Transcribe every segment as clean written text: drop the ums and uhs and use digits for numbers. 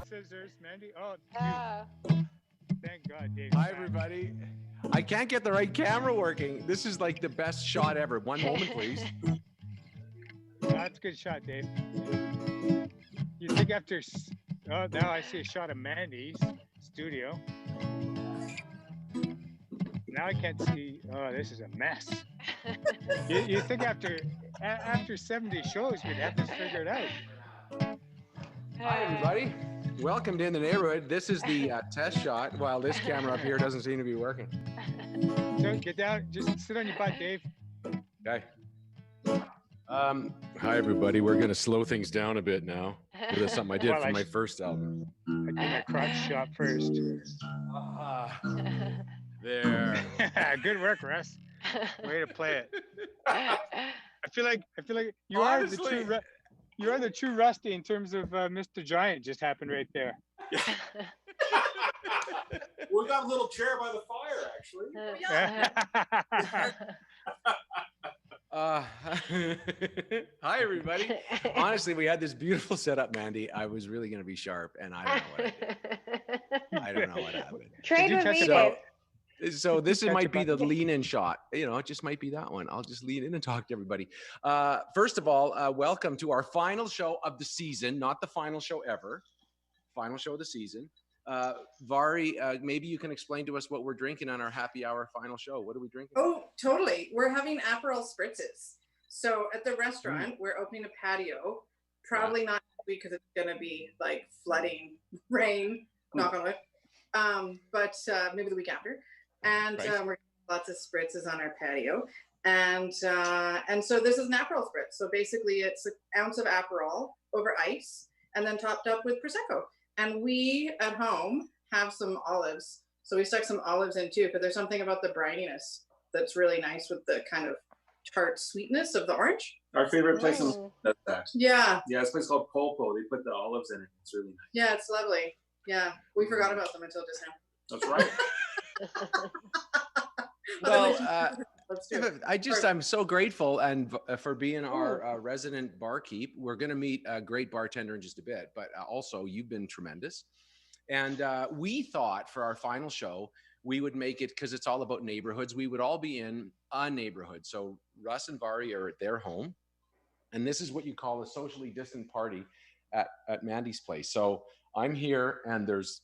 Scissors, Mandy. Oh, Yeah. thank God, Dave. Hi, everybody. I can't get the right camera working. This is like the best shot ever. One moment, please. That's a good shot, Dave. You think after? Oh, now I see a shot of Mandy's studio. Now I can't see. Oh, this is a mess. You think after 70 shows we'd have this figured out? Hi, everybody. Welcome to In the Neighborhood. This is the test shot. While this camera up here doesn't seem to be working. So get down. Just sit on your butt, Dave. Okay. Hi, everybody. We're going to slow things down a bit now. This is something I did for my first album. I did my crotch shot first. There. Good work, Russ. Way to play it. I feel like you Honestly, are the true Rusty in terms of Mr. Giant. Just happened right there. We got a little chair by the fire, actually. Hi, everybody. Honestly, we had this beautiful setup, Mandy. I was really going to be sharp, and I don't know what I did. I don't know what happened. Trade with me, so, Dave. So this might be the lean-in shot. You know, it just might be that one. I'll just lean in and talk to everybody. First of all, welcome to our final show of the season. Not the final show ever. Final show of the season. Vari, maybe you can explain to us what we're drinking on our happy hour final show. What are we drinking? Oh, totally. We're having Aperol spritzes. So at the restaurant, we're opening a patio. Probably not because it's going to be like flooding, rain, knock on wood. But maybe the week after. And we're lots of spritzes on our patio. And so this is an Aperol spritz. So basically it's an ounce of Aperol over ice and then topped up with Prosecco. And we at home have some olives. So we stuck some olives in too, because there's something about the brininess that's really nice with the kind of tart sweetness of the orange. Our favorite place does that. Yeah. Yeah, it's a place called Polpo. They put the olives in it. It's really nice. Yeah, it's lovely. Yeah, we forgot about them until just now. That's right. Well, I'm so grateful and for being our resident barkeep. We're going to meet a great bartender in just a bit, but also you've been tremendous. And we thought for our final show, we would make it, because it's all about neighborhoods, we would all be in a neighborhood. So Russ and Vari are at their home. And this is what you call a socially distant party at Mandy's place. So I'm here and there's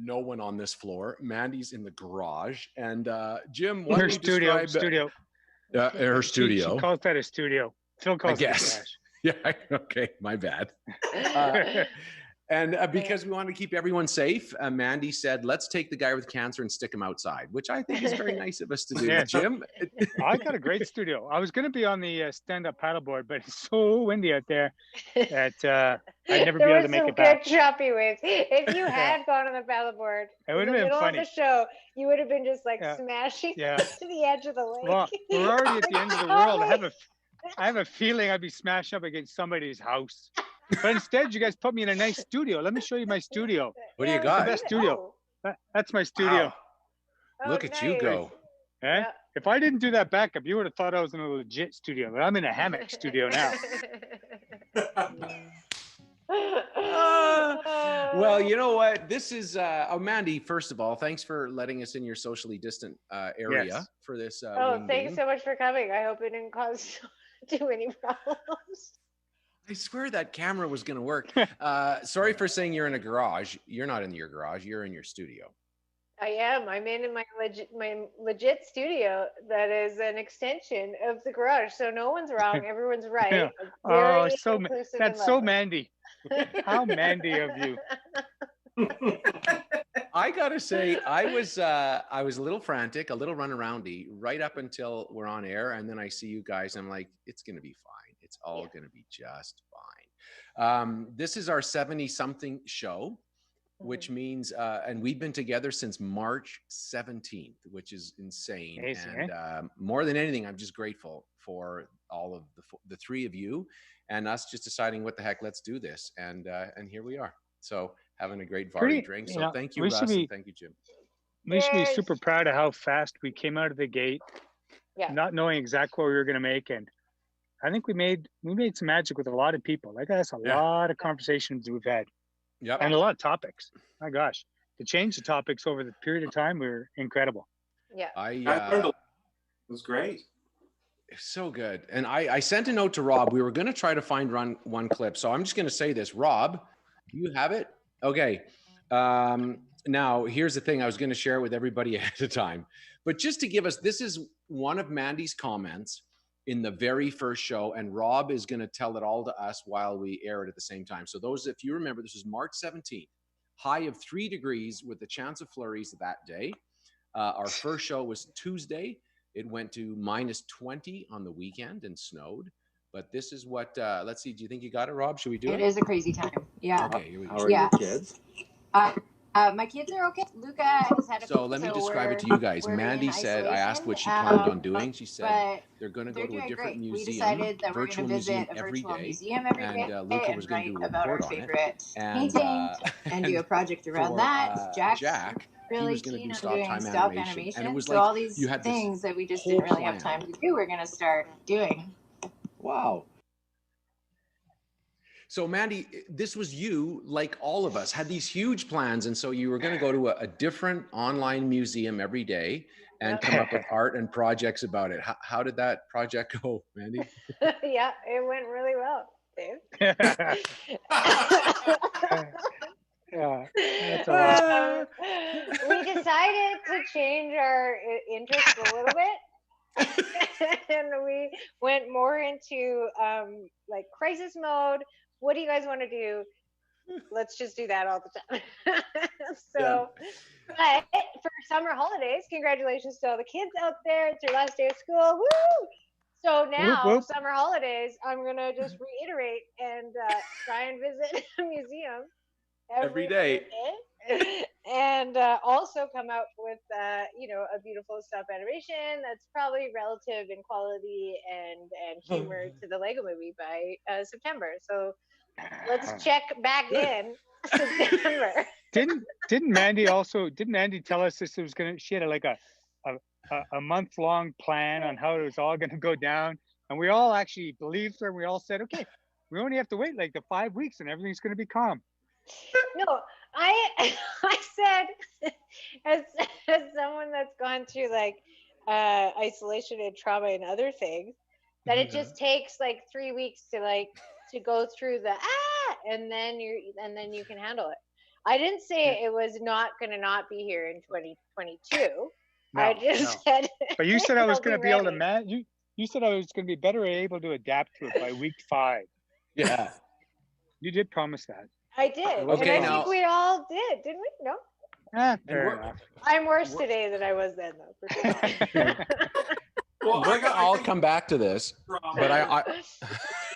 no one on this floor. Mandy's in the garage. And Jim, what her studio. Her studio. She calls that a studio. Phil calls it a garage. Yeah, okay, my bad. And because we want to keep everyone safe, Mandy said, let's take the guy with cancer and stick him outside, which I think is very nice of us to do. Yeah, Jim? I got a great studio. I was going to be on the stand-up paddleboard, but it's so windy out there that I'd never be able to make it back. There were some good choppy waves. If you had gone on the paddleboard it would have been funny. Of the show, you would have been just like smashing to the edge of the lake. Well, we're already at the end of the world. I have a feeling I'd be smashed up against somebody's house. But instead, you guys put me in a nice studio. Let me show you my studio. What do you got? The best studio. That's my studio. Oh, look at you go. Eh? Yeah. If I didn't do that backup, you would have thought I was in a legit studio. But I'm in a hammock studio now. Well, you know what? This is Mandy. First of all, thanks for letting us in your socially distant area for this. Thanks so much for coming. I hope it didn't cause too many problems. I swear that camera was going to work. Sorry for saying you're in a garage. You're not in your garage. You're in your studio. I am. I'm in my legit studio that is an extension of the garage. So no one's wrong. Everyone's right. Yeah. That's so Mandy. How Mandy of you. I gotta say, I was a little frantic, a little runaroundy right up until we're on air, and then I see you guys. I'm like, it's gonna be fine. It's all gonna be just fine. This is our 70-something show, which means, and we've been together since March 17th, which is insane. Amazing, And more than anything, I'm just grateful for all of the three of you and us just deciding what the heck, let's do this. And here we are. So having a great Vardy drink. So thank you, Russ, and thank you, Jim. We should be super proud of how fast we came out of the gate, not knowing exactly what we were going to make. And I think we made some magic with a lot of people. Like that's a lot of conversations we've had. Yep. And a lot of topics. My gosh. To change the topics over the period of time were incredible. Yeah. I learned it was great. So good. And I sent a note to Rob. We were going to try to find one clip. So I'm just going to say this. Rob, do you have it? Okay. Now, here's the thing. I was going to share it with everybody ahead of time. But just to give us, this is one of Mandy's comments in the very first show. And Rob is going to tell it all to us while we air it at the same time. So those, if you remember, this was March 17th. High of 3 degrees with the chance of flurries that day. Our first show was Tuesday. It went to minus 20 on the weekend and snowed. But this is what, let's see, do you think you got it, Rob? Should we do it? It is a crazy time. Yeah. Okay, here we go. How are your kids? My kids are okay. Luca has had a So let me describe it to you guys. Mandy said, I asked what she planned on doing. She said they're going to go to a different museum, we decided that virtual we're going to museum visit a every virtual day. museum every day And Luca was going to do a about our report on it. favorite And, painting and do a project around that. Jack, really he was going to keen do on stop doing time stop animation. animation. And it was so like, all these you had this things that we just whole didn't really have plan. time to do, we're going to start doing. Wow. So Mandy, this was you, like all of us, had these huge plans. And so you were going to go to a different online museum every day and come up with art and projects about it. How did that project go, Mandy? Yeah, it went really well, Dave. That's a lot. We decided to change our interest a little bit. And we went more into like crisis mode. What do you guys want to do? Let's just do that all the time. So, but for summer holidays, congratulations to all the kids out there. It's your last day of school. Woo! So now, Whoop, whoop. summer holidays, I'm going to just reiterate and try and visit a museum Every day. And also come out with, a beautiful stop animation that's probably relative in quality and humor to the Lego movie by September. So let's check back in September. Didn't Mandy tell us this was she had a month-long plan on how it was all gonna go down, and we all actually believed her, and we all said, okay, we only have to wait like the 5 weeks and everything's gonna be calm. No, I said, as someone that's gone through like isolation and trauma and other things, that it just takes like 3 weeks to go through the and then you can handle it. I didn't say it was not going to not be here in 2022. No, I just said. But you said I was going to be able to ready. You said I was going to be better able to adapt to it by week 5. Yeah. You did promise that. I did. Okay, and I now- think we all did, didn't we? No. Fair enough. I'm worse today than I was then, though. For sure. Well, I'll come back to this, but I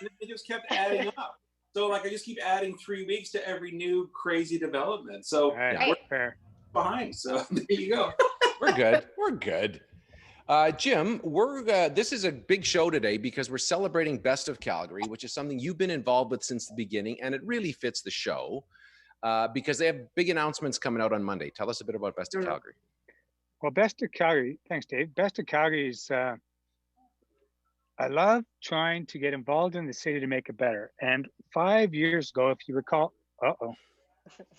it just kept adding up. So like I just keep adding 3 weeks to every new crazy development. So Right. we're Fair. behind. So there you go. we're good. We're good. Jim, this is a big show today because we're celebrating Best of Calgary, which is something you've been involved with since the beginning, and it really fits the show because they have big announcements coming out on Monday. Tell us a bit about Best of Calgary. Well, Best of Calgary, thanks, Dave. Best of Calgary is, I love trying to get involved in the city to make it better. And 5 years ago, if you recall,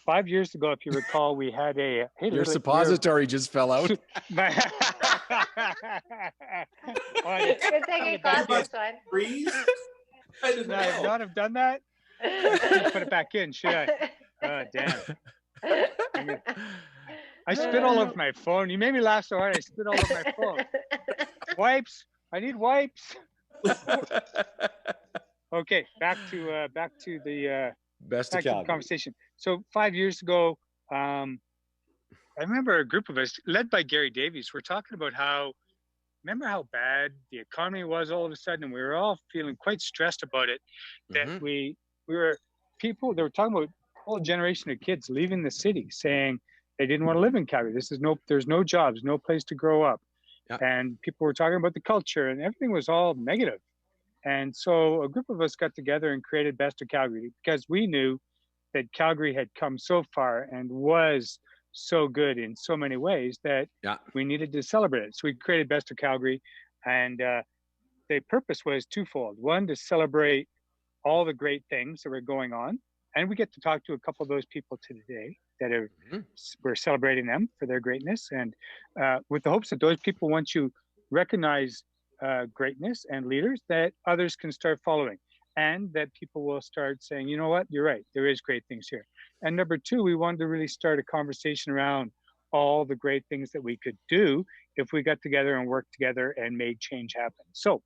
5 years ago, if you recall, we had a... Hey, Your suppository just fell out. Good thing you caught this one. Freeze? I didn't Should I know. not have done that? I should put it back in, should I? Oh, damn. I spit all over my phone. You made me laugh so hard, I spit all over my phone. Wipes. I need wipes. Okay, back to the Best of Calgary conversation. So 5 years ago, I remember a group of us, led by Gary Davies, we're talking about remember how bad the economy was all of a sudden, and we were all feeling quite stressed about it. That we were people. They were talking about whole generation of kids leaving the city saying they didn't want to live in Calgary. There's no jobs, no place to grow up. Yeah. And people were talking about the culture and everything was all negative. And so a group of us got together and created Best of Calgary because we knew that Calgary had come so far and was so good in so many ways that we needed to celebrate it. So we created Best of Calgary, and the purpose was twofold. One, to celebrate all the great things that were going on, and we get to talk to a couple of those people today that are we're celebrating them for their greatness, and with the hopes that those people, once you recognize greatness and leaders, that others can start following, and that people will start saying, you know what, you're right, there is great things here. And number two, we wanted to really start a conversation around all the great things that we could do if we got together and worked together and made change happen. So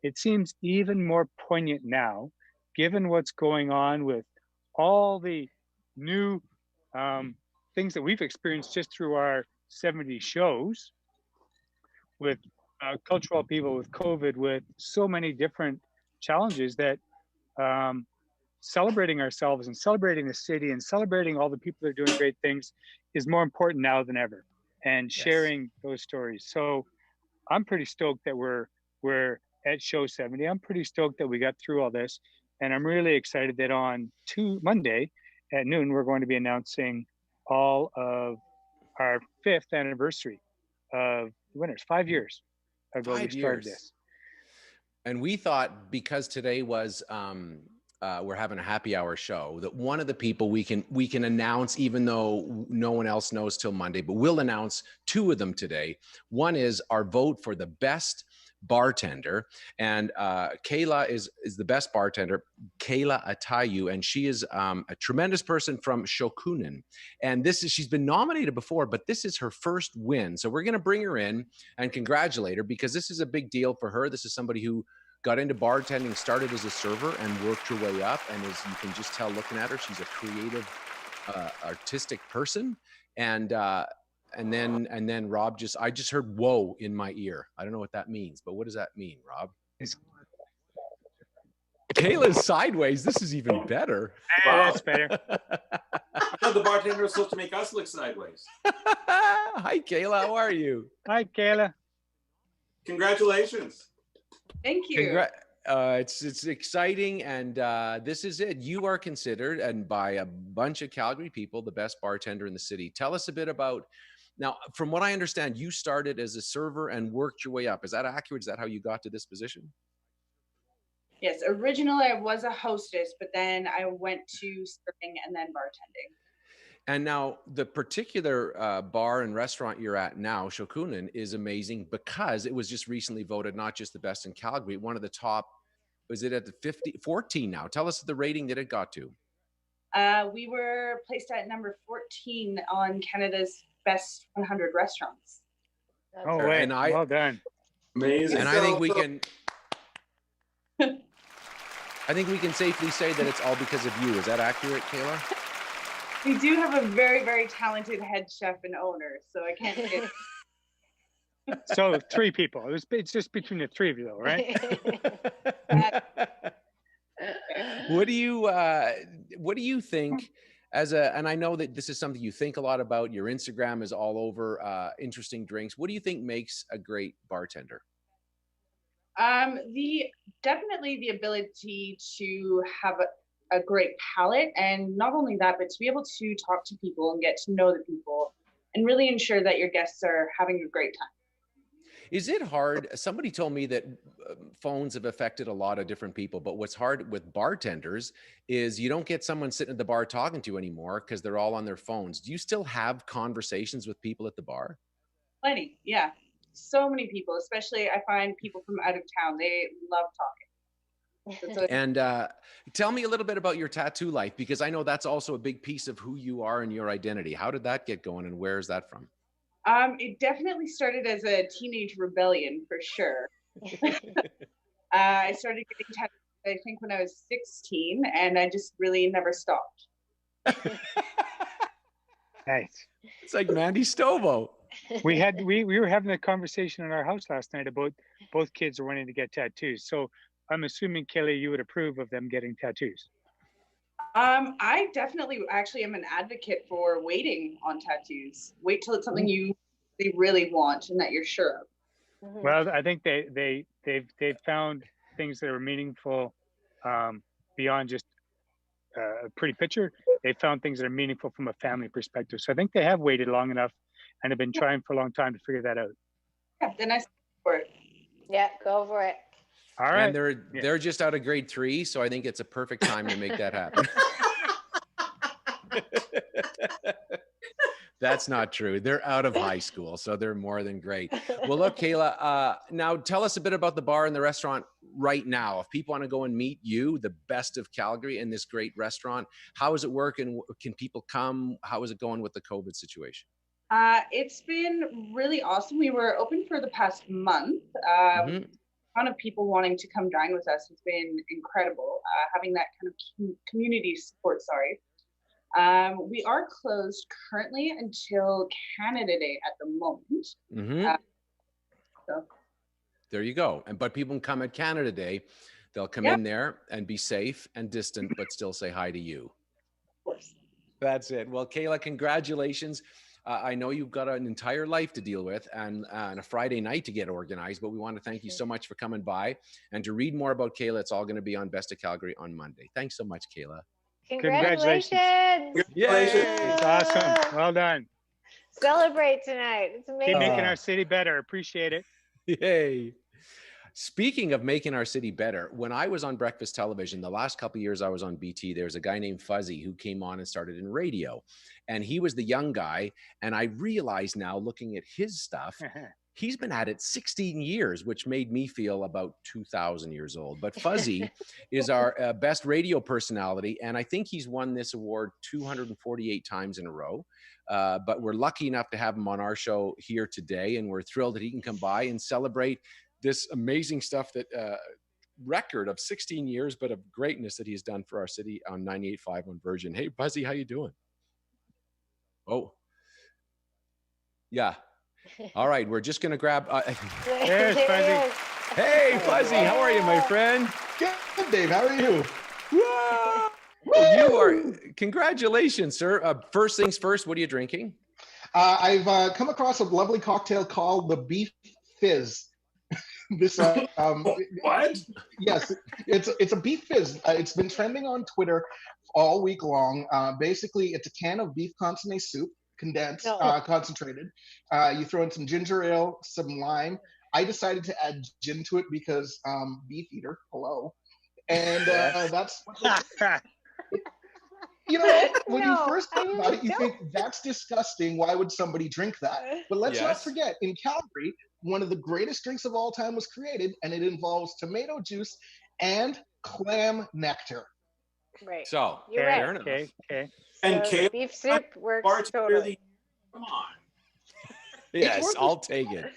it seems even more poignant now, given what's going on with all the new things that we've experienced just through our 70 shows, with cultural upheaval, with COVID, with so many different challenges, that celebrating ourselves and celebrating the city and celebrating all the people that are doing great things is more important now than ever, and sharing those stories. So I'm pretty stoked that we're at show 70. I'm pretty stoked that we got through all this, and I'm really excited that on Monday at noon we're going to be announcing all of our 5th anniversary of winners. 5 years ago we started this. And we thought, because today was we're having a happy hour show, that one of the people we can announce, even though no one else knows till Monday, but we'll announce 2 of them today. One is our vote for the best bartender, and Kayla is the best bartender, Kayla Atayu, and she is a tremendous person from Shokunin, and she's been nominated before, but this is her first win. So we're going to bring her in and congratulate her, because this is a big deal for her. This is somebody who got into bartending, started as a server, and worked her way up. And as you can just tell looking at her, she's a creative, artistic person. And then Rob I just heard "whoa" in my ear. I don't know what that means, but what does that mean, Rob? Kayla's sideways. This is even better. Wow. That's better. I thought the bartender was supposed to make us look sideways. Hi, Kayla. How are you? Hi, Kayla. Congratulations. Thank you. It's exciting, and this is it. You are considered, and by a bunch of Calgary people, the best bartender in the city. Tell us a bit about. Now, from what I understand, you started as a server and worked your way up. Is that accurate? Is that how you got to this position? Yes, originally I was a hostess, but then I went to serving and then bartending. And now the particular bar and restaurant you're at now, Shokunin, is amazing because it was just recently voted not just the best in Calgary, one of the top. Was it at the 14 now? Tell us the rating that it got to. We were placed at number 14 on Canada's best 100 restaurants. Oh, wait. Well done. Amazing. And I think we can. I think we can safely say that it's all because of you. Is that accurate, Kayla? We do have a very, very talented head chef and owner, so I can't say. So 3 people. It's just between the 3 of you, though, right? What do you think and I know that this is something you think a lot about. Your Instagram is all over interesting drinks. What do you think makes a great bartender? Definitely the ability to have a great palate, and not only that, but to be able to talk to people and get to know the people and really ensure that your guests are having a great time. Is it hard? Somebody told me that phones have affected a lot of different people, but what's hard with bartenders is you don't get someone sitting at the bar talking to you anymore because they're all on their phones. Do you still have conversations with people at the bar? Plenty, yeah. So many people, especially I find people from out of town, they love talking. And tell me a little bit about your tattoo life, because I know that's also a big piece of who you are and your identity. How did that get going, and where is that from? It definitely started as a teenage rebellion, for sure. I started getting tattoos, I think, when I was 16, and I just really never stopped. Nice. It's like Mandy Stobo. We were having a conversation in our house last night about both kids are wanting to get tattoos. So I'm assuming, Kelly, you would approve of them getting tattoos. I definitely actually am an advocate for waiting on tattoos. Wait till it's something they really want and that you're sure of. Mhm. Well, I think they've found things that are meaningful beyond just a pretty picture. They found things that are meaningful from a family perspective. So I think they have waited long enough and have been trying for a long time to figure that out. Yeah, then I support it. Yeah, go for it. All right. And they're just out of grade 3, so I think it's a perfect time to make that happen. That's not true. They're out of high school, so they're more than great. Well, look, Kayla, now tell us a bit about the bar and the restaurant right now. If people want to go and meet you, the best of Calgary, in this great restaurant, how is it working? Can people come? How is it going with the COVID situation? It's been really awesome. We were open for the past month. A ton of people wanting to come dine with us has been incredible. Having that kind of community support, we are closed currently until Canada Day at the moment. So. There you go. But people can come at Canada Day. They'll come in there and be safe and distant, but still say hi to you. Of course. That's it. Well, Kayla, congratulations. I know you've got an entire life to deal with and a Friday night to get organized, but we want to thank you so much for coming by. And to read more about Kayla, it's all going to be on Best of Calgary on Monday. Thanks so much, Kayla. Congratulations. Yay! It's awesome. Well done. Celebrate tonight. It's amazing. Keep making our city better. Appreciate it. Yay. Speaking of making our city better, when I was on breakfast television, the last couple of years I was on BT, there was a guy named Fuzzy who came on and started in radio. And he was the young guy. And I realized now, looking at his stuff, he's been at it 16 years, which made me feel about 2,000 years old. But Fuzzy is our best radio personality. And I think he's won this award 248 times in a row. But we're lucky enough to have him on our show here today. And we're thrilled that he can come by and celebrate this amazing stuff, that record of 16 years, but of greatness that he's done for our city on 98.5 on Virgin. Hey, Fuzzy, how you doing? Oh, yeah. All right, we're just going to grab... There's Fuzzy. Hey, Fuzzy, how are you, my friend? Good, Dave. How are you? You are... Congratulations, sir. First things first, what are you drinking? I've come across a lovely cocktail called the Beef Fizz. This what? Yes, it's a beef fizz. It's been trending on Twitter all week long. Basically, it's a can of beef consommé soup, condensed, concentrated. You throw in some ginger ale, some lime. I decided to add gin to it because beef eater. Hello, and that's. You know, when you first think about it, you think that's disgusting. Why would somebody drink that? But let's not forget, in Calgary, one of the greatest drinks of all time was created, and it involves tomato juice and clam nectar. Right. So, you're right. Okay. And so beef soup works totally. Come on. Yes, I'll take it.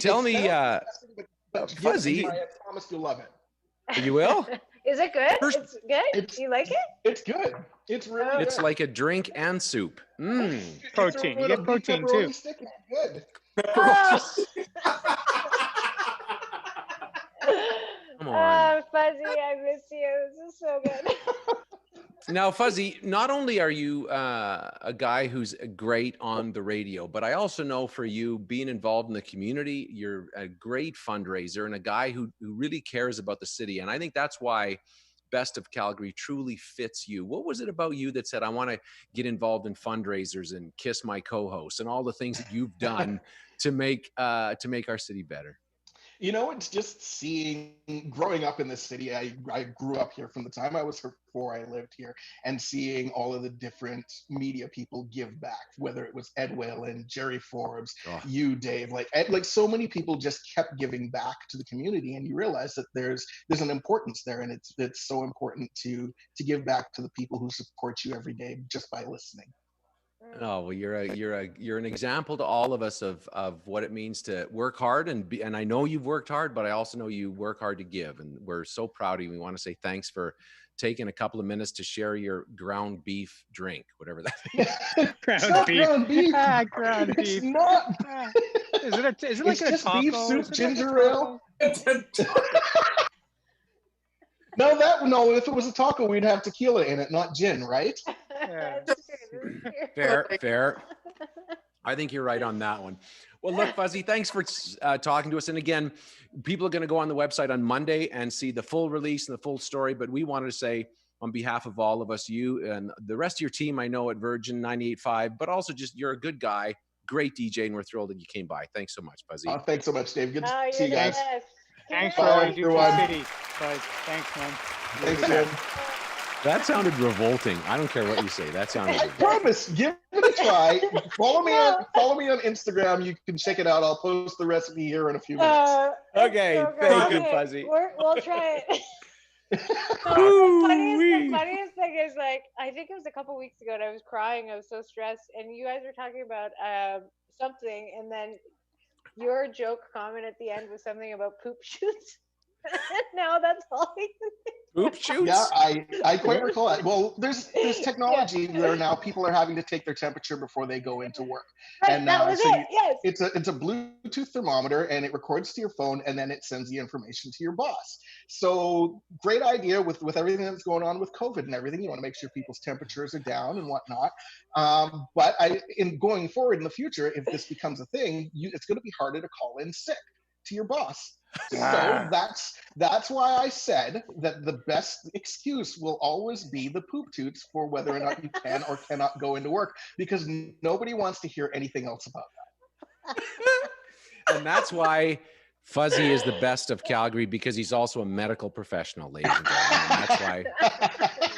Tell me, Fuzzy. I promise you'll love it. You will? Is it good? It's good? Do you like it? It's good. It's really good. It's like a drink and soup. Protein. You get protein too. Stick. Good. Oh. Come on. Fuzzy, I miss you. This is so good. Now, Fuzzy, not only are you a guy who's great on the radio, but I also know for you being involved in the community, you're a great fundraiser and a guy who really cares about the city. And I think that's why Best of Calgary truly fits you. What was it about you that said, I want to get involved in fundraisers and kiss my co-host and all the things that you've done to make our city better? You know, it's just growing up in this city. I grew up here from the time I was 4. I lived here, and seeing all of the different media people give back, whether it was Ed Whalen, Jerry Forbes, you, Dave, like so many people just kept giving back to the community, and you realize that there's an importance there, and it's so important to give back to the people who support you every day just by listening. Oh, well, you're an example to all of us of what it means to work hard and I know you've worked hard, but I also know you work hard to give, and we're so proud of you. We want to say thanks for taking a couple of minutes to share your ground beef drink, whatever that is. Ground beef. Ground beef. It's not. Is it like it's a just taco? beef soup, ginger ale. No, if it was a taco, we'd have tequila in it, not gin, right? That's true, that's true. Fair. I think you're right on that one. Well, look, Fuzzy, thanks for talking to us. And again, people are going to go on the website on Monday and see the full release and the full story. But we wanted to say, on behalf of all of us, you and the rest of your team, I know at Virgin 98.5, but also just you're a good guy, great DJ, and we're thrilled that you came by. Thanks so much, Fuzzy. Thanks so much, Dave. Good to Oh, see you're you the guys. best. Thanks for all you do for everyone. the city. Buzz. Thanks, man. Thanks, Jim. That sounded revolting. I don't care what you say. That sounded I revolting. promise, give it a try. Follow me on Instagram. You can check it out. I'll post the recipe here in a few minutes. Okay, so thank great. you, Fuzzy. We'll try it. The funniest thing is, like, I think it was a couple weeks ago, and I was crying. I was so stressed, and you guys were talking about something, and then your joke comment at the end was something about poop shoots. Now that's all we can think. Poop shoots? Yeah, I quite recall that. Well, there's technology where now people are having to take their temperature before they go into work. Right, And that was it. Yes. it's a Bluetooth thermometer, and it records to your phone, and then it sends the information to your boss. So great idea with everything that's going on with COVID and everything. You want to make sure people's temperatures are down and whatnot. But in going forward in the future, if this becomes a thing, it's going to be harder to call in sick to your boss. So that's why I said that the best excuse will always be the poop toots for whether or not you can or cannot go into work, because nobody wants to hear anything else about that. And that's why Fuzzy is the best of Calgary, because he's also a medical professional, ladies and gentlemen. And that's why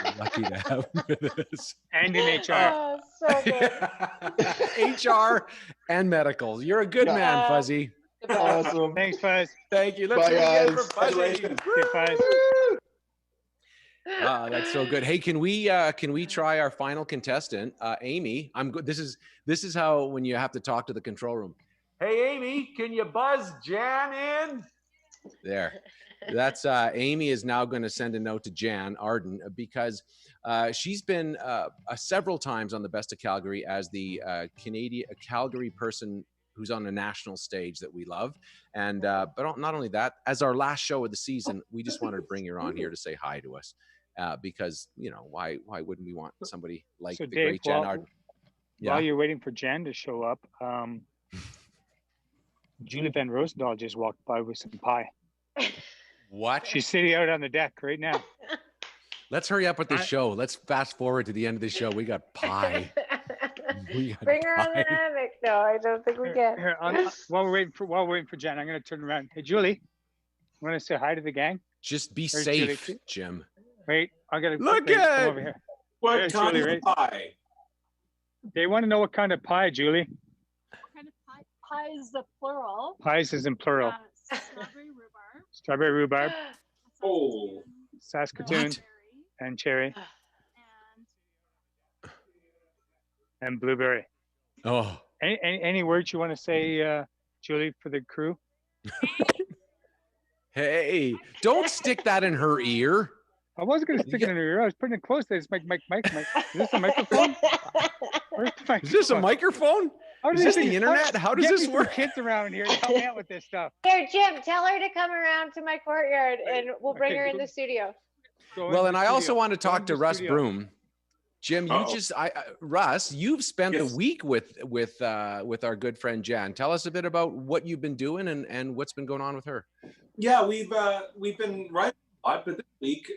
we're lucky to have him with us. And in HR. Oh, so good. HR and medicals. You're a good man, Fuzzy. Awesome. Thanks, Fuzz. Thank you. Let's Bye, hear it again guys. for Fuzzy. Okay, Fuzz. That's so good. Hey, can we try our final contestant, Amy? I'm good. This is how, when you have to talk to the control room. Hey, Amy, can you buzz Jan in? There. That's Amy is now going to send a note to Jan Arden, because she's been several times on the Best of Calgary as the Calgary person who's on a national stage that we love. And but not only that, as our last show of the season, we just wanted to bring her on here to say hi to us, because, you know, why wouldn't we want somebody like So the Dave, great Jan Arden? while you're waiting for Jan to show up, Julie Van Rosendahl just walked by with some pie. What? She's sitting out on the deck right now. Let's hurry up with this show. Let's fast forward to the end of the show. We got pie. Bring her on the hammock. No, I don't think we can. Here, while we're waiting for Jan, I'm going to turn around. Hey, Julie, you want to say hi to the gang? Just be There's safe, Julie. Jim. Wait, I got to Look come at over here. What There's kind Julie, of pie? They want to know what kind of pie, Julie. What kind of pie? Pie is the plural. Pies is in plural. Strawberry rhubarb. Strawberry rhubarb, Oh. Saskatoon, What? and cherry, And and blueberry. Oh, Any words you want to say, Julie, for the crew? hey, don't stick that in her ear. I wasn't going to stick it in her ear. I was putting it close to this mic. Is this a microphone? Where's the Is this a microphone? microphone? How Is do this these the things- internet? How does Get this me some work? kids around here to help me out with this stuff. Here, Jim, tell her to come around to my courtyard, and we'll bring Okay, her in go- the studio. Go Well, in and the I also studio. want to Go talk in to the Russ studio. Broom. Jim, Russ, you've spent Yes. the week with our good friend Jan. Tell us a bit about what you've been doing and what's been going on with her. Yeah, we've been writing a lot, but this week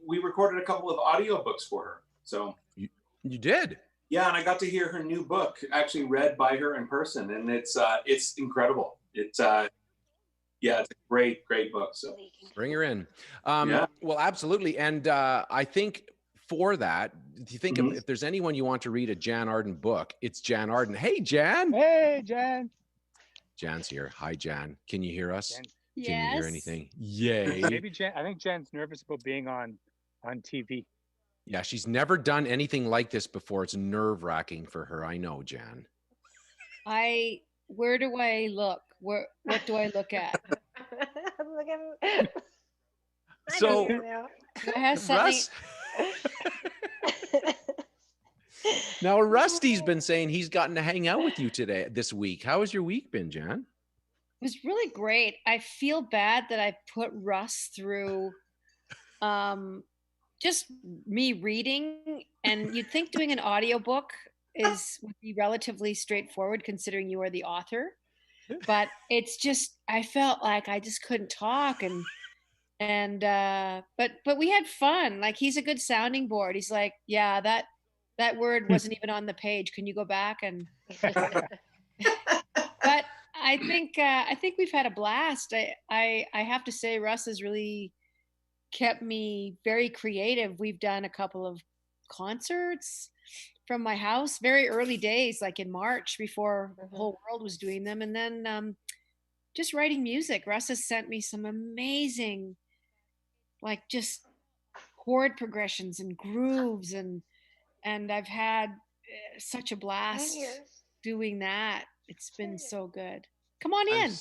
we recorded a couple of audiobooks for her. So You did. yeah, and I got to hear her new book actually read by her in person, and it's incredible. It's a great book. So Bring her in. Yeah. Well, absolutely. And I think for that, do you think Mhm. if there's anyone you want to read a Jan Arden book, it's Jan Arden. Hey, Jan. Hey, Jan. Jan's here. Hi, Jan. Can you hear us? Jan. Can you hear anything? Yay. Maybe Jan. I think Jan's nervous about being on TV. Yeah, she's never done anything like this before. It's nerve-wracking for her. I know, Jan. where do I look? What do I look at? I'm looking. I So, don't even know. I have something. Russ, now Rusty's been saying he's gotten to hang out with you this week. How has your week been, Jan? It was really great. I feel bad that I put Russ through just me reading, and you'd think doing an audiobook would be relatively straightforward considering you are the author, but it's just, I felt like I just couldn't talk, but we had fun. Like, he's a good sounding board. He's like, yeah, that word wasn't even on the page. Can you go back and but I think we've had a blast. I have to say, Russ has really kept me very creative. We've done a couple of concerts from my house, very early days, like in March, before the whole world was doing them. And then just writing music. Russ has sent me some amazing, like, just chord progressions and grooves, and I've had such a blast doing that. It's been so good. Come on in.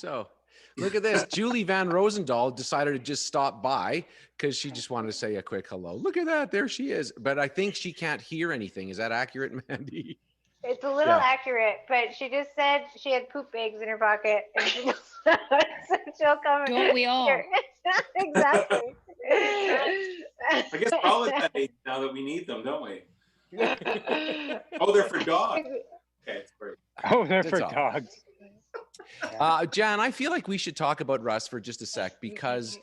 Look at this. Julie Van Rosendahl decided to just stop by because she just wanted to say a quick hello. Look at that. There she is. But I think she can't hear anything. Is that accurate, Mandy? It's a little accurate, but she just said she had poop bags in her pocket, and so she'll come. Don't we all? Exactly. I guess we're all at that age now that we need them, don't we? Oh, they're for dogs. Okay, it's great. Oh, they're for dogs. Jan, I feel like we should talk about Russ for just a sec, because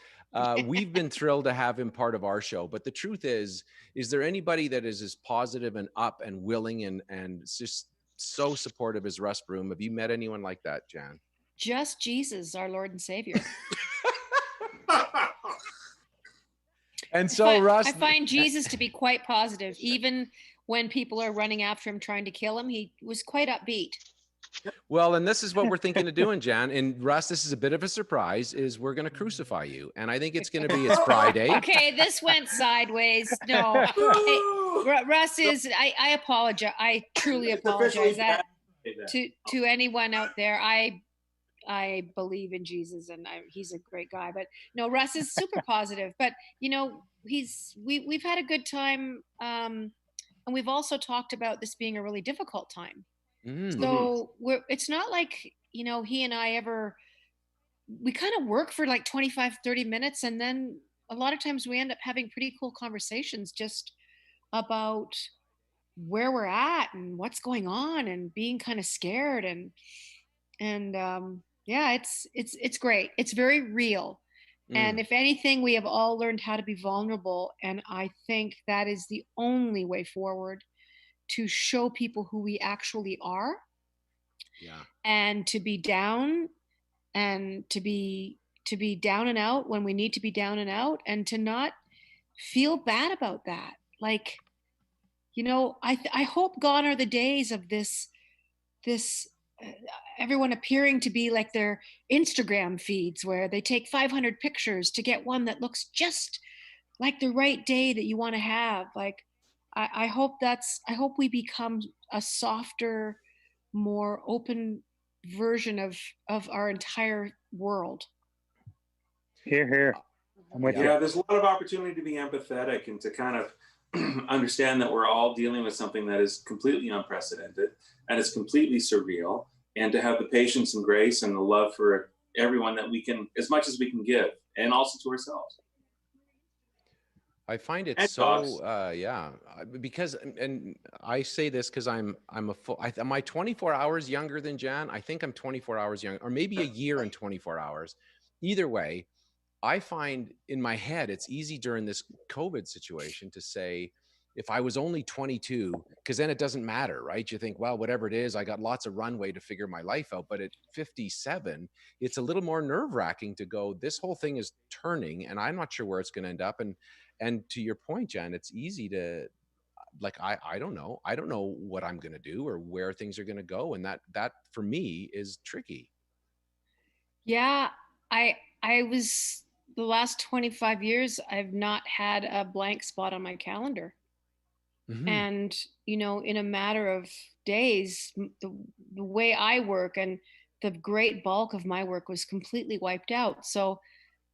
we've been thrilled to have him part of our show. But the truth is there anybody that is as positive and up and willing and just so supportive as Russ Broom? Have you met anyone like that, Jan? Just Jesus, our Lord and Savior. And so, Russ, I find Jesus to be quite positive. Even when people are running after him, trying to kill him, he was quite upbeat. Well, and this is what we're thinking of doing, Jan. And Russ, this is a bit of a surprise, is we're going to crucify you. And I think it's going to be, it's Friday. Okay, this went sideways. No. Hey, Russ is, I apologize. I truly apologize to anyone out there. I believe in Jesus, and he's a great guy. But no, Russ is super positive. But, you know, we've had a good time. And we've also talked about this being a really difficult time. So it's not like, you know, he and I we kind of work for like 25, 30 minutes. And then a lot of times we end up having pretty cool conversations just about where we're at and what's going on and being kind of scared. And yeah, it's great. It's very real. And if anything, we have all learned how to be vulnerable. And I think that is the only way forward, to show people who we actually are, and to be down, and to be down and out when we need to be down and out, and to not feel bad about that. Like, you know, I hope gone are the days of this everyone appearing to be like their Instagram feeds, where they take 500 pictures to get one that looks just like the right day that you want to have. Like, I hope we become a softer, more open version of our entire world. Hear, hear. Yeah, there's a lot of opportunity to be empathetic and to kind of understand that we're all dealing with something that is completely unprecedented and it's completely surreal, and to have the patience and grace and the love for everyone that we can, as much as we can give, and also to ourselves. I find it because, and I say this because am I 24 hours younger than Jan? I think I'm 24 hours younger, or maybe a year and 24 hours. Either way, I find in my head, it's easy during this COVID situation to say, if I was only 22, because then it doesn't matter, right? You think, well, whatever it is, I got lots of runway to figure my life out. But at 57, it's a little more nerve wracking to go, this whole thing is turning and I'm not sure where it's going to end up. And to your point, Jan, it's easy to, like, I don't know what I'm going to do or where things are going to go. And that for me is tricky. Yeah. I was, the last 25 years, I've not had a blank spot on my calendar. And, you know, in a matter of days, the way I work and the great bulk of my work was completely wiped out. So,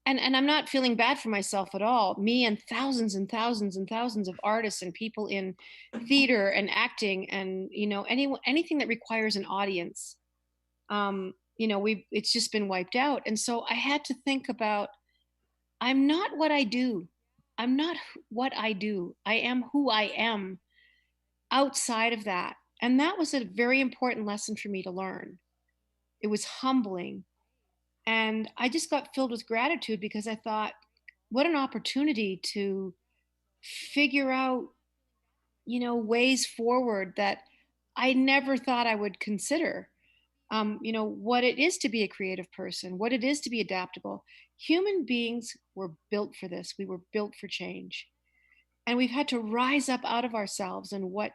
and I'm not feeling bad for myself at all. Me and thousands and thousands and thousands of artists and people in theater and acting and, you know, anything that requires an audience, you know, it's just been wiped out. And so I had to think about, I'm not what I do. I'm not what I do. I am who I am outside of that. And that was a very important lesson for me to learn. It was humbling. And I just got filled with gratitude because I thought, what an opportunity to figure out, ways forward that I never thought I would consider. What it is to be a creative person, what it is to be adaptable. Human beings were built for this. We were built for change. And we've had to rise up out of ourselves. And what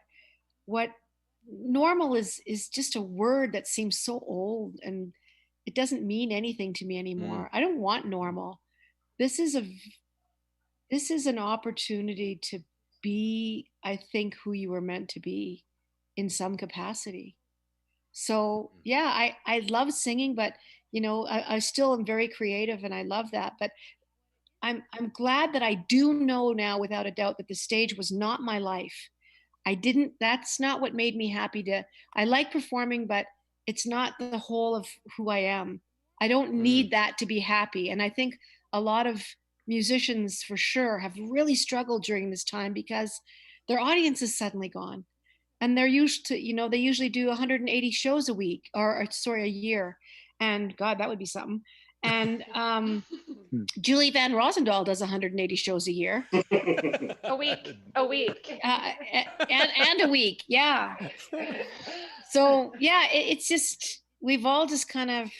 normal is just a word that seems so old, and it doesn't mean anything to me anymore. I don't want normal. This is an opportunity to be, I think, who you were meant to be in some capacity. So yeah, I love singing, but I still am very creative, and I love that. But I'm glad that I do know now without a doubt that the stage was not my life. That's not what made me happy. I like performing, but it's not the whole of who I am. I don't need that to be happy. And I think a lot of musicians for sure have really struggled during this time because their audience is suddenly gone. And they're used to, they usually do 180 shows a week, or sorry, a year. And God, that would be something. And Julie Van Rosendahl does 180 shows a year. A week. And a week, yeah. So yeah, it's just, we've all just kind of,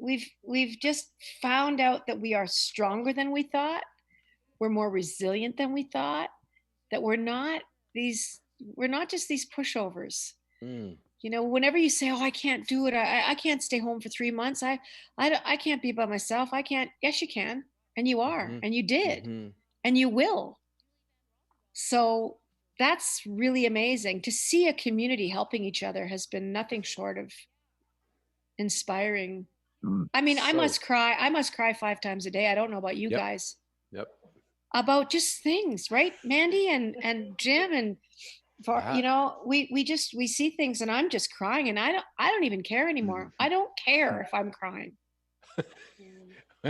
we've just found out that we are stronger than we thought. We're more resilient than we thought. That we're not just these pushovers. Whenever you say, oh, I can't do it, I can't stay home for 3 months, I can't be by myself, I can't. Yes, you can, and you are, and you did, and you will. So that's really amazing. To see a community helping each other has been nothing short of inspiring. I mean, I must cry 5 times a day. I don't know about you guys. Yep. About just things, right, Mandy and Jim, and we see things, and I'm just crying, and I don't even care anymore. I don't care if I'm crying.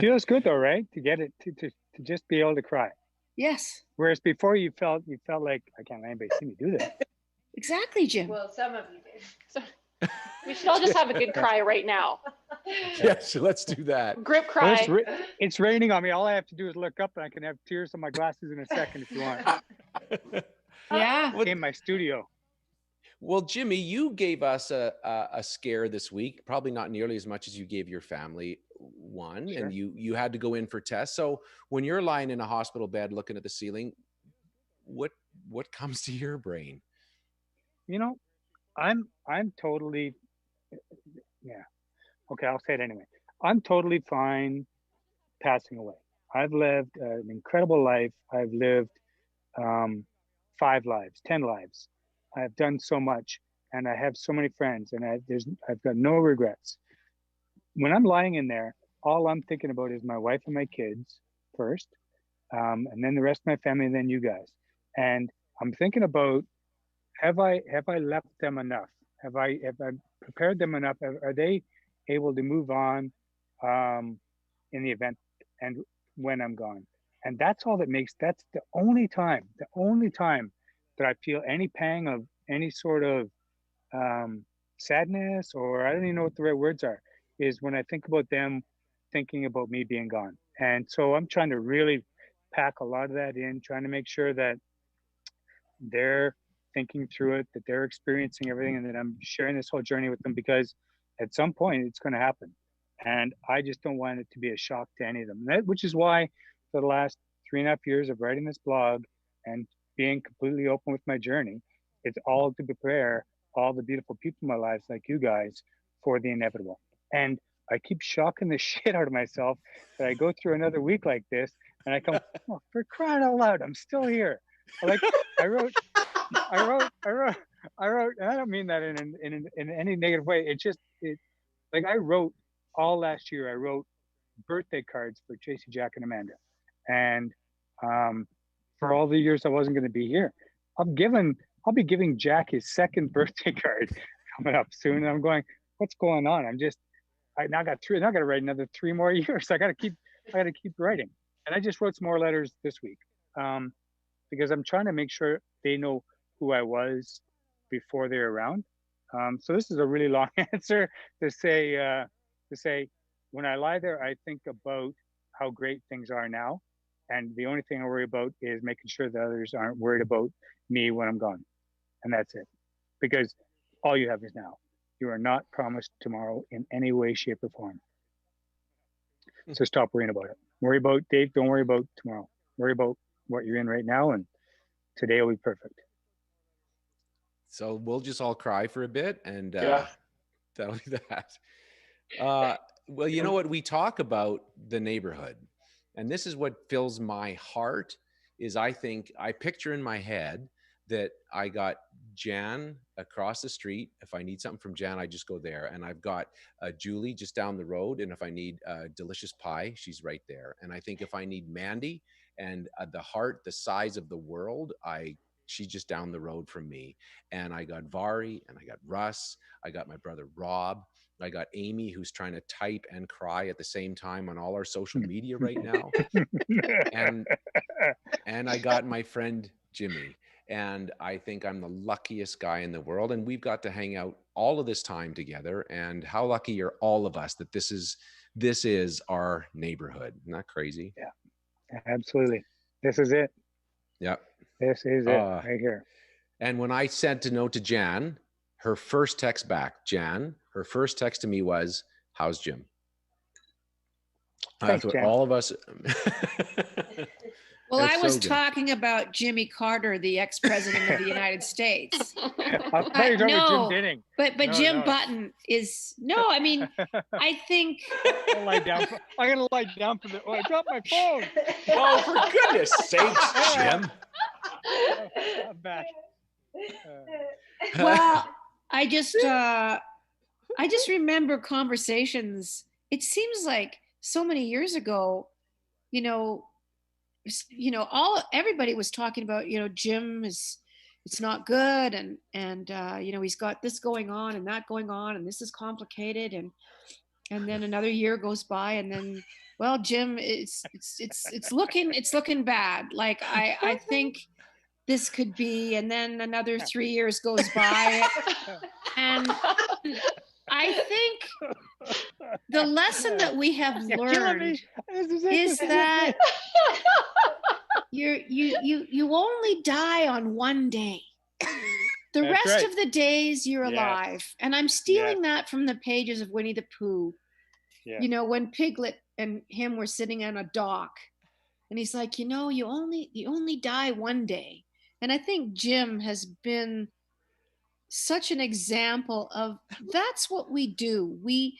Feels good though, right? To get it to just be able to cry. Yes. Whereas before you felt like, I can't let anybody see me do that. Exactly, Jim. Well, some of you did. So, we should all just have a good cry right now. Yes, let's do that. Group cry. Well, it's raining on me. All I have to do is look up, and I can have tears on my glasses in a second if you want. Yeah. In my studio. Well, Jimmy, you gave us a scare this week, probably not nearly as much as you gave your family one, Sure. and you had to go in for tests. So when you're lying in a hospital bed looking at the ceiling, what comes to your brain? I'm totally, yeah. Okay, I'll say it anyway. I'm totally fine passing away. I've lived an incredible life. I've lived 5 lives, 10 lives. I've done so much, and I have so many friends, and I've got no regrets. When I'm lying in there, all I'm thinking about is my wife and my kids first, and then the rest of my family, and then you guys. And I'm thinking about, have I left them enough? Have I prepared them enough? Are they able to move on in the event and when I'm gone? And that's all that's the only time that I feel any pang of any sort of sadness, or I don't even know what the right words are, is when I think about them thinking about me being gone. And so I'm trying to really pack a lot of that in, trying to make sure that they're thinking through it, that they're experiencing everything, and that I'm sharing this whole journey with them, because at some point it's going to happen. And I just don't want it to be a shock to any of them. Which is why for the last 3.5 years of writing this blog and being completely open with my journey, it's all to prepare all the beautiful people in my lives, like you guys, for the inevitable. And I keep shocking the shit out of myself that I go through another week like this, and I come, oh, for crying out loud, I'm still here. Like I wrote, and I don't mean that in any negative way. Like I wrote all last year. I wrote birthday cards for Tracy, Jack, and Amanda, and for all the years I wasn't going to be here, I'll be giving Jack his 2nd birthday card coming up soon, and I'm going, what's going on? I now got 3. I got to write another 3 more years. I got to keep writing. And I just wrote some more letters this week because I'm trying to make sure they know who I was before they're around. So this is a really long answer to say when I lie there, I think about how great things are now. And the only thing I worry about is making sure that others aren't worried about me when I'm gone. And that's it. Because all you have is now. You are not promised tomorrow in any way, shape, or form. So stop worrying about it. Worry about Dave. Don't worry about tomorrow. Worry about what you're in right now, and today will be perfect. So we'll just all cry for a bit, and that'll be that. Well, you know what? We talk about the neighborhood, and this is what fills my heart. Is I think I picture in my head that I got Jan across the street. If I need something from Jan, I just go there. And I've got Julie just down the road. And if I need delicious pie, she's right there. And I think if I need Mandy and the heart, the size of the world, she's just down the road from me. And I got Vari, and I got Russ. I got my brother Rob. I got Amy, who's trying to type and cry at the same time on all our social media right now. and I got my friend Jimmy. And I think I'm the luckiest guy in the world. And we've got to hang out all of this time together. And how lucky are all of us that this is our neighborhood. Isn't that crazy? Yeah, absolutely. This is it. Yep. This is it right here. And when I sent a note to Jan, her first text to me was, "How's Jim?" Thanks, That's what Jan. all of us. Well, That's I was so good. talking about Jimmy Carter, the ex-president of the United States. I'll tell you No, Jim Denning. but No, Jim no. Button is no. I mean, I think I'm gonna lie down for the. Oh, I dropped my phone. Oh, for goodness sakes, Jim! I'm back. Well, I just remember conversations. It seems like so many years ago, everybody was talking about, Jim it's not good, and he's got this going on and that going on, and this is complicated, and then another year goes by, and then, well, Jim, it's looking bad. Like I think this could be, and then another 3 years goes by, and I think the lesson that we have learned is that you only die on one day. The That's rest right. of the days you're alive. And I'm stealing that from the pages of Winnie the Pooh. Yeah. When Piglet and him were sitting on a dock, and he's like, you only die one day. And I think Jim has been such an example of that's what we do. We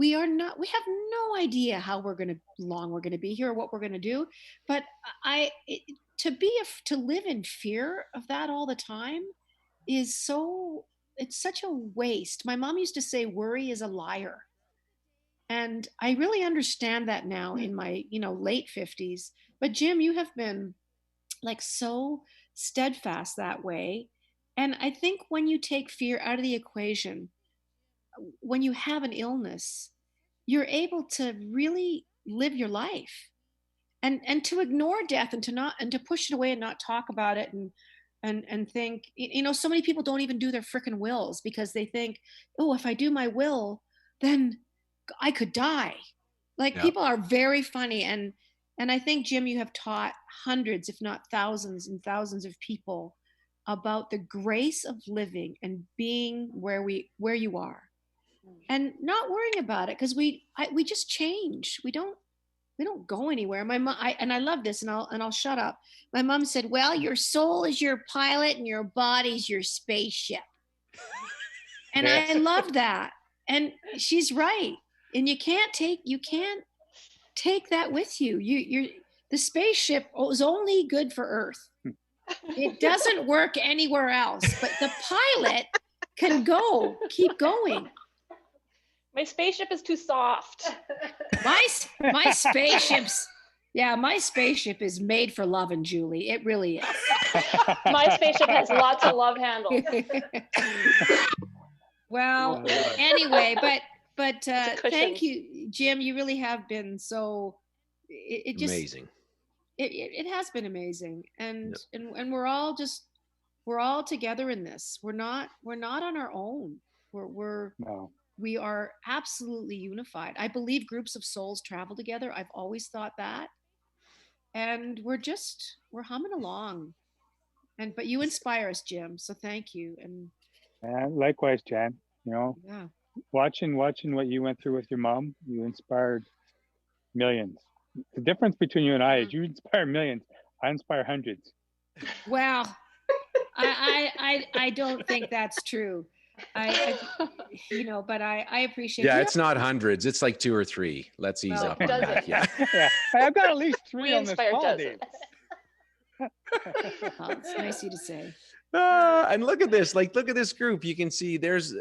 have no idea how long we're going to be here or what we're going to do. But to live in fear of that all the time it's such a waste. My mom used to say worry is a liar. And I really understand that now in my, late 50s. But Jim, you have been like so steadfast that way. And I think when you take fear out of the equation, when you have an illness, you're able to really live your life, and to ignore death and to push it away and not talk about it and think, so many people don't even do their freaking wills because they think, oh, if I do my will, then I could die. People are very funny. And I think, Jim, you have taught hundreds, if not thousands and thousands of people about the grace of living and being where you are and not worrying about it, because we just change. We don't go anywhere. My mom, and I love this, and I'll shut up. My mom said, well, your soul is your pilot and your body's your spaceship. And I love that. And she's right. And you can't take that with you. The spaceship is only good for Earth. It doesn't work anywhere else, but the pilot can keep going. My spaceship is too soft. My spaceship is made for loving, Julie. It really is. My spaceship has lots of love handles. Well, anyway, but thank you, Jim. You really have been so. It just amazing. it has been amazing, and we're all together in this. We're not on our own. No. We are absolutely unified. I believe groups of souls travel together. I've always thought that, and we're humming along. But you inspire us, Jim. So thank you. And likewise, Jan. You know, yeah, watching what you went through with your mom, you inspired millions. The difference between you and I is you inspire millions. I inspire hundreds. Well, I don't think that's true. But I appreciate. Yeah, it's not hundreds. It's like 2 or 3. Let's ease up on that. Yeah. Yeah. I've got at least 3 We on this inspire call, dozens. Dave. Well, it's nice of you to say. And look at this, look at this group. You can see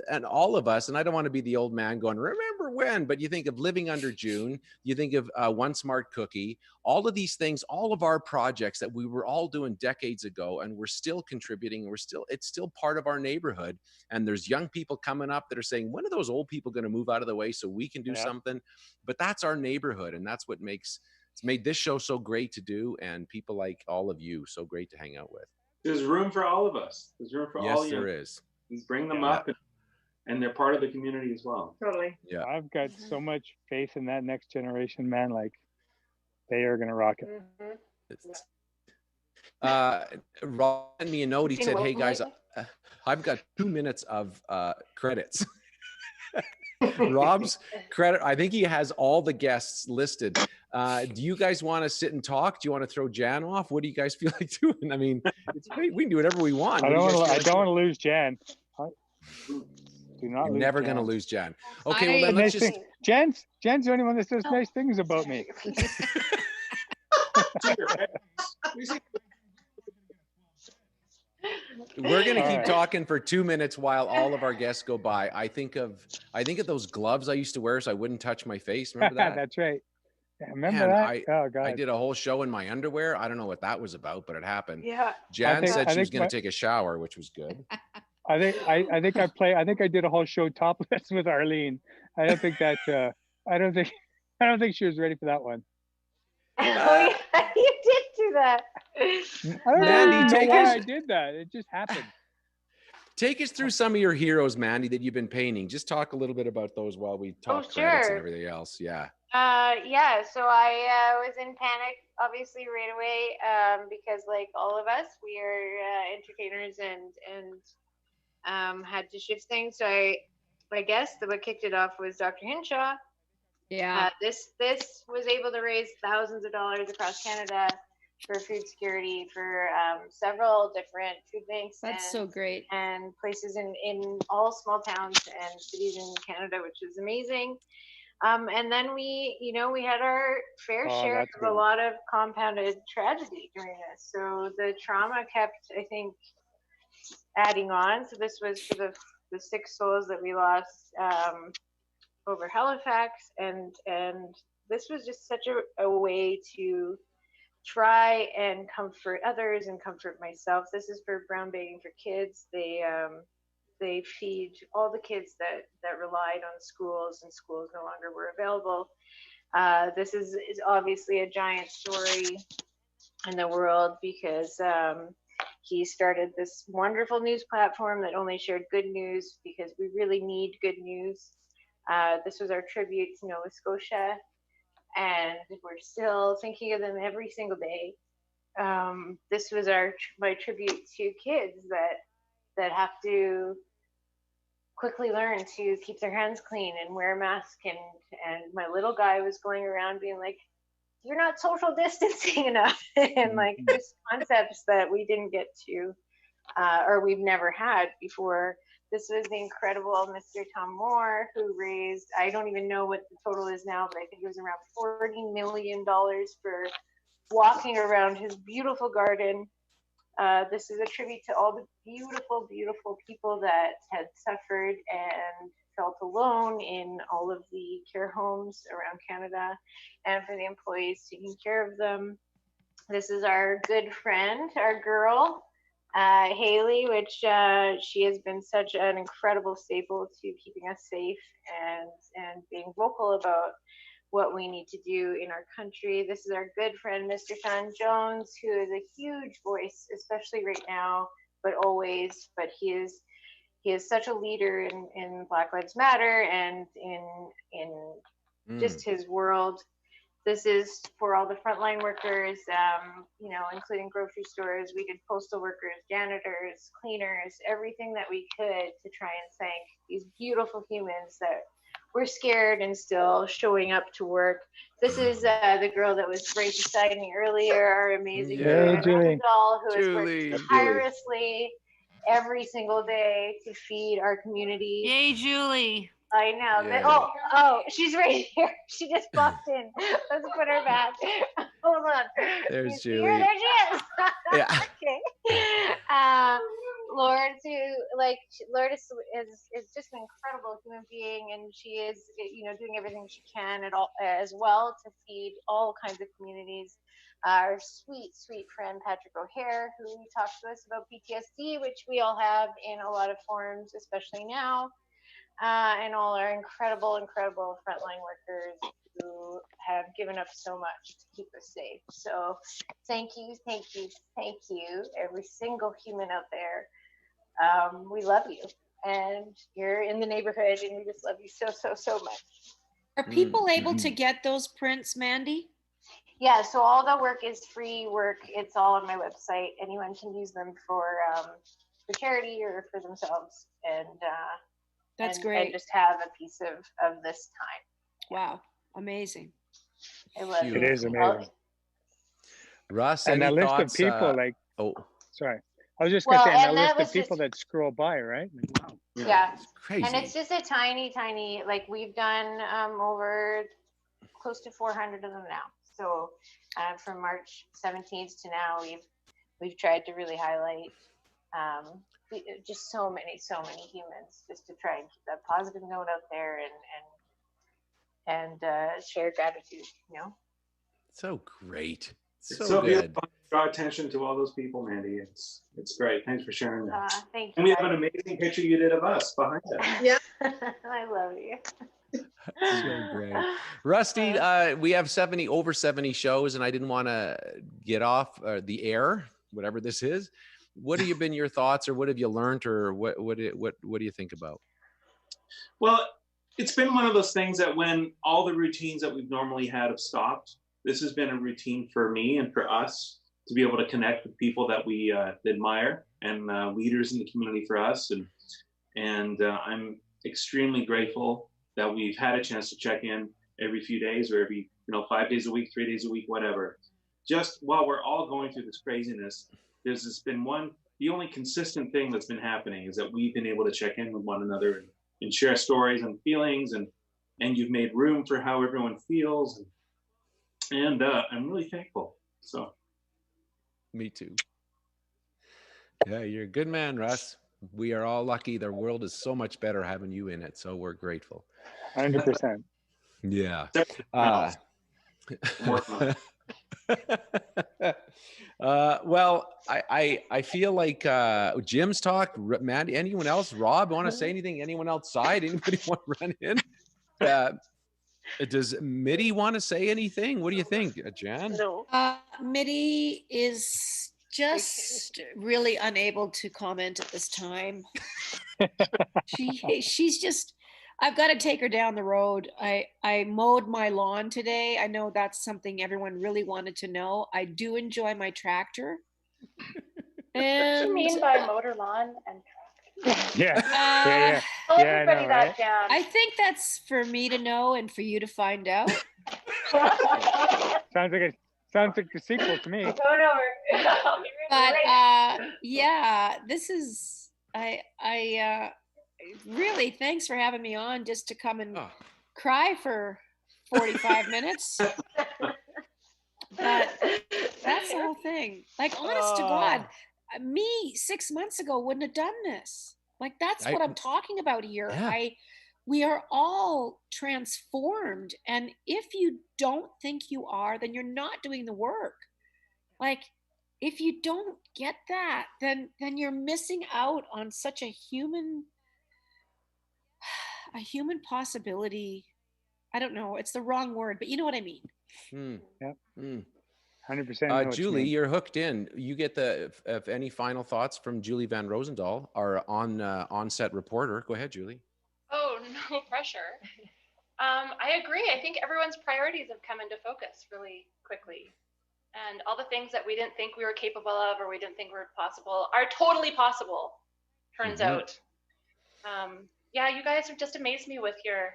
and all of us, and I don't want to be the old man going, remember when, but you think of Living Under June, you think of One Smart Cookie, all of these things, all of our projects that we were all doing decades ago, and we're still contributing. It's still part of our neighborhood. And there's young people coming up that are saying, when are those old people going to move out of the way so we can do something? But that's our neighborhood. And that's what it's made this show so great to do. And people like all of you, so great to hang out with. There's room for all of us. There's room for all. Yes, there is. Bring them up, and they're part of the community as well. Totally. Yeah, I've got so much faith in that next generation, man. Like, they are gonna rock it. Rob sent me a note. He said, "Hey guys, I've got 2 minutes of credits." Rob's credit. I think he has all the guests listed. Do you guys want to sit and talk? Do you want to throw Jan off? What do you guys feel like doing? I mean, it's great. We can do whatever we want. I don't want to lose Jan. Do not. You're never going to lose Jan. Okay, well, let's just. Jan's the only one that says nice things about me. We're going to keep talking for 2 minutes while all of our guests go by. I think of those gloves I used to wear so I wouldn't touch my face. Remember that? That's right. Yeah, remember that? Oh, God. I did a whole show in my underwear. I don't know what that was about, but it happened. Yeah. Jan said she was going to take a shower, which was good. I think I did a whole show topless with Arlene. I don't think she was ready for that one. Oh, yeah, you did do that. I don't know why I did that. It just happened. Take us through some of your heroes, Mandy, that you've been painting. Just talk a little bit about those while we talk credits and everything else. Yeah. So I was in panic, obviously, right away, because like all of us, we are entertainers and had to shift things. So I guess what kicked it off was Dr. Hinshaw. Yeah. This was able to raise thousands of dollars across Canada for food security for several different food banks. That's so great. And places in all small towns and cities in Canada, which is amazing. And then we had our fair share of a lot of compounded tragedy during this. So the trauma kept, I think, adding on. So this was for the 6 souls that we lost over Halifax, and this was just such a way to try and comfort others and comfort myself. This is for Brown Bagging for Kids. They feed all the kids that relied on schools, and schools no longer were available. This is obviously a giant story in the world because he started this wonderful news platform that only shared good news because we really need good news. This was our tribute to Nova Scotia, and we're still thinking of them every single day. This was my tribute to kids that have to quickly learn to keep their hands clean and wear a mask. And my little guy was going around being like, "You're not social distancing enough," and like just concepts that we didn't get to, or we've never had before. This was the incredible Mr. Tom Moore, who raised, I don't even know what the total is now, but I think it was around $40 million for walking around his beautiful garden. This is a tribute to all the beautiful, beautiful people that had suffered and felt alone in all of the care homes around Canada, and for the employees taking care of them. This is our good friend, our girl, Haley, which she has been such an incredible staple to keeping us safe and being vocal about what we need to do in our country. This is our good friend, Mr. Sean Jones, who is a huge voice, especially right now, but always. But he is such a leader in Black Lives Matter and in just his world. This is for all the frontline workers, including grocery stores. We did postal workers, janitors, cleaners, everything that we could to try and thank these beautiful humans that were scared and still showing up to work. This is the girl that was right beside me earlier, our amazing Julie. doll, who has worked tirelessly every single day to feed our community. Yay, Julie. I know. Yeah. She's right here. She just popped in. Let's put her back. Hold on. There's Julie. Julie. There she is. Yeah. Okay. Lord is just an incredible human being, and she is, doing everything she can as well to feed all kinds of communities. Our sweet, sweet friend Patrick O'Hare, who talks to us about PTSD, which we all have in a lot of forms, especially now. And all our incredible, incredible frontline workers who have given up so much to keep us safe. So thank you, thank you, thank you, every single human out there. We love you, and you're in the neighborhood, and we just love you so, so, so much. Are people able to get those prints, Mandy? Yeah, so all the work is free work. It's all on my website. Anyone can use them for charity or for themselves. And that's great. And just have a piece of this time. Wow, amazing. I love it. It is amazing. Russ, and any that list thoughts, of people sorry. I was just going to say, and that list of people that scroll by, right? Wow. Yeah. It's crazy. And it's just a tiny, tiny, we've done over close to 400 of them now. So from March 17th to now, we've tried to really highlight just so many humans, just to try and keep that positive note out there and share gratitude. So great. It's so beautiful to draw attention to all those people, Mandy. It's great. Thanks for sharing that. Thank you. And we have an amazing picture you did of us behind us. Yeah. I love you. So great. Rusty, we have over 70 shows, and I didn't want to get off the air, whatever this is. What have been your thoughts, or what have you learned, or what do you think about? Well, it's been one of those things that when all the routines that we've normally had have stopped, this has been a routine for me and for us to be able to connect with people that we admire and leaders in the community for us. And I'm extremely grateful that we've had a chance to check in every few days or every 5 days a week, 3 days a week, whatever. Just while we're all going through this craziness, there's been the only consistent thing that's been happening is that we've been able to check in with one another and share stories and feelings, and you've made room for how everyone feels, and I'm really thankful. So, me too. Yeah, you're a good man, Russ. We are all lucky. The world is so much better having you in it, so we're grateful. 100%. Yeah. Well, I feel like Jim's talked. Mandy, anyone else? Rob, want to say anything? Anyone outside? Anybody want to run in? Does Mitty want to say anything? What do you think, Jan? No. Mitty is just really unable to comment at this time. She's just, I've got to take her down the road. I mowed my lawn today. I know that's something everyone really wanted to know. I do enjoy my tractor. And what do you mean by motor lawn and tractor? Yeah. Tell everybody that, Jan. I think that's for me to know and for you to find out. Sounds like a sequel to me. But yeah, this is I really, thanks for having me on just to come and cry for 45 minutes. But that's the whole thing. Like, honest to God, me 6 months ago wouldn't have done this. Like, that's what I'm talking about here. Yeah. We are all transformed. And if you don't think you are, then you're not doing the work. Like, if you don't get that, then you're missing out on such a human possibility I don't know, it's the wrong word, but you know what I mean. Yeah. 100%. Julie, you're hooked in. You get if any final thoughts from Julie Van Rosendahl, our on-set reporter. Go ahead, Julie. Oh, no pressure. I agree. I think everyone's priorities have come into focus really quickly. And all the things that we didn't think we were capable of or we didn't think were possible are totally possible, turns out. Yeah, you guys have just amazed me with your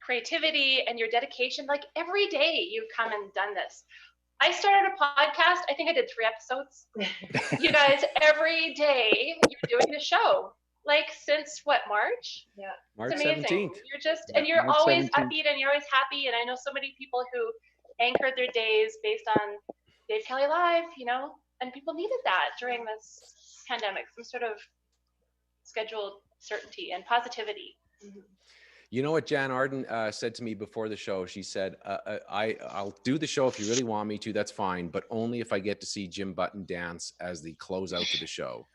creativity and your dedication. Like every day you've come and done this. I started a podcast. I think I did 3 episodes. You guys, every day you're doing a show. Like since what, March? Yeah. March it's amazing. 17th. You're just, and you're March always 17th. upbeat and you're always happy. And I know so many people who anchored their days based on Dave Kelly Live, you know, and people needed that during this pandemic, some sort of scheduled certainty and positivity. You know what Jan Arden said to me before the show? She said, I'll do the show if you really want me to, that's fine, but only if I get to see Jim Button dance as the closeout to the show.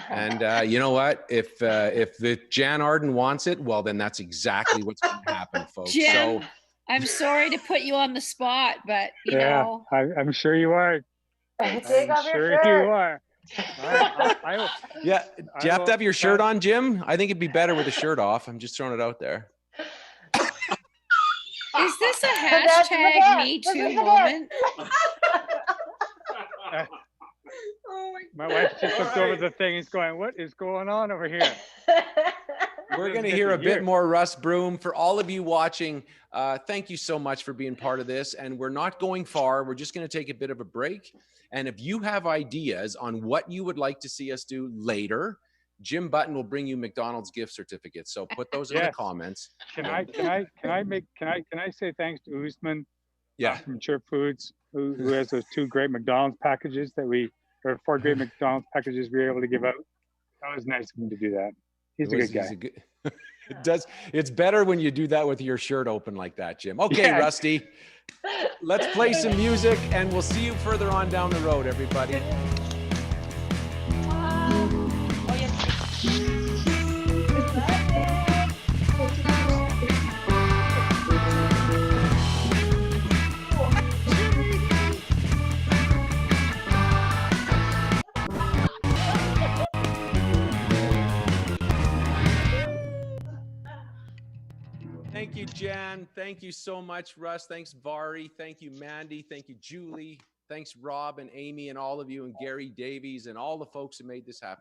And you know what? If the Jan Arden wants it, well, then that's exactly what's going to happen, folks. Jim, So I'm sorry to put you on the spot, but you Yeah, know. I'm sure you are. Take off your Sure shirt. you are. yeah, do you have to have your shirt on, Jim? I think it'd be better with the shirt off. I'm just throwing it out there. Is this a hashtag Me Too moment? My wife just looked over the thing. He's going, what is going on over here? We're going to hear a bit more Russ Broom. For all of you watching, thank you so much for being part of this. And we're not going far. We're just going to take a bit of a break. And if you have ideas on what you would like to see us do later, Jim Button will bring you McDonald's gift certificates. So put those in the comments. Can I say thanks to Usman from Chirp Foods, who has those 2 great McDonald's packages or 4 great McDonald's packages we were able to give out. That was nice of him to do that. He's a good guy. It's better when you do that with your shirt open like that, Jim. Okay, Rusty, let's play some music and we'll see you further on down the road, everybody. Thank you, Jan. Thank you so much, Russ. Thanks, Vari. Thank you, Mandy. Thank you, Julie. Thanks, Rob and Amy and all of you and Gary Davies and all the folks who made this happen.